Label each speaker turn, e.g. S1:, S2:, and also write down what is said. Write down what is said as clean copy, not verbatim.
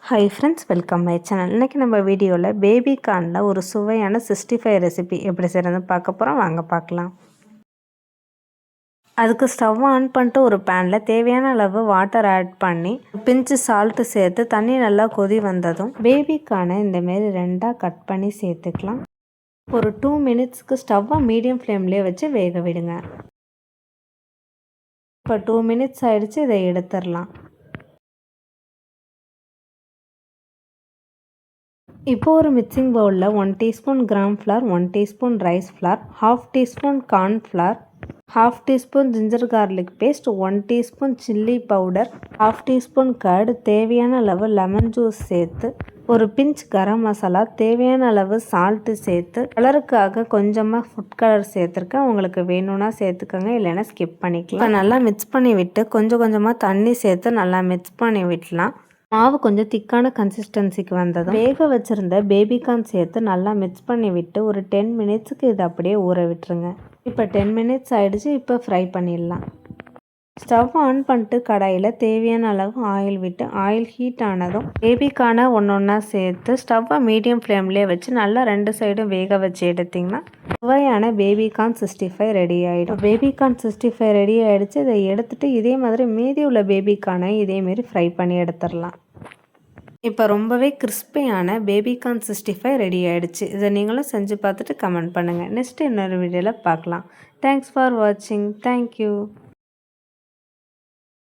S1: Hi friends, welcome my channel. இன்றைக்கி நம்ம வீடியோவில் பேபி கார்னில் ஒரு சுவையான 65 ரெசிபி எப்படி செய்கிறதுன்னு பார்க்க போகிறோம். வாங்க பார்க்கலாம். அதுக்கு ஸ்டவ் ஆன் பண்ணிட்டு ஒரு பேனில் தேவையான அளவு வாட்டர் ஆட் பண்ணி பிஞ்சு சால்ட்டு சேர்த்து தண்ணி நல்லா கொதி வந்ததும் பேபி கார்னை இந்தமாரி ரெண்டாக கட் பண்ணி சேர்த்துக்கலாம். ஒரு 2 மினிட்ஸ்க்கு ஸ்டவ்வை மீடியம் ஃப்ளேம்லேயே வச்சு வேக விடுங்க. இப்போ 2 மினிட்ஸ் ஆகிடுச்சு, இதை எடுத்துடலாம். இப்போ ஒரு மிக்சிங் பவுலில் 1 teaspoon gram flour, 1 teaspoon rice flour, 1/2 teaspoon corn flour, 1/2 teaspoon ginger garlic paste, 1 teaspoon chilli powder, 1/2 teaspoon curd, தேவையான அளவு லெமன் ஜூஸ் சேர்த்து ஒரு பிஞ்ச் கரம் மசாலா, தேவையான அளவு சால்ட்டு சேர்த்து கலருக்காக கொஞ்சமாக ஃபுட் கலர் சேர்த்துருக்கேன். உங்களுக்கு வேணும்னா சேர்த்துக்கோங்க, இல்லைன்னா ஸ்கிப் பண்ணிக்கலாம். இப்போ நல்லா மிக்ஸ் பண்ணி விட்டு கொஞ்சம் கொஞ்சமாக தண்ணி சேர்த்து நல்லா மிக்ஸ் பண்ணி விடலாம். மாவு கொஞ்சம் திக்கான கன்சிஸ்டன்சிக்கு வந்ததும் வேக வச்சுருந்த பேபிகார்ன் சேர்த்து நல்லா மிக்ஸ் பண்ணி விட்டு ஒரு 10 மினிட்ஸுக்கு இதை அப்படியே ஊற விட்டுருங்க. இப்போ 10 மினிட்ஸ் ஆகிடுச்சு. இப்போ ஃப்ரை பண்ணிடலாம். ஸ்டவ் ஆன் பண்ணிட்டு கடாயில் தேவையான அளவு ஆயில் விட்டு ஆயில் ஹீட் ஆனதும் பேபிகார்னை ஒன்றா சேர்த்து ஸ்டவ்வை மீடியம் ஃப்ளேம்லேயே வச்சு நல்லா 2 சைடும் வேக வச்சு எடுத்திங்கன்னா சுவையான பேபிகார்ன் 65 ரெடி ஆகிடும். பேபிகார்ன் 65 ரெடி ஆகிடுச்சு. இதை எடுத்துகிட்டு இதே மாதிரி மீதி உள்ள பேபிகார்னை இதேமாரி ஃப்ரை பண்ணி எடுத்துடலாம். இப்போ ரொம்பவே கிறிஸ்பியான பேபிகார்ன் 65 ரெடி ஆகிடுச்சு. இதை நீங்களும் செஞ்சு பார்த்துட்டு கமெண்ட் பண்ணுங்கள். நெக்ஸ்ட் இன்னொரு வீடியோவில் பார்க்கலாம். தேங்க்ஸ் ஃபார் வாட்சிங். தேங்க்யூ.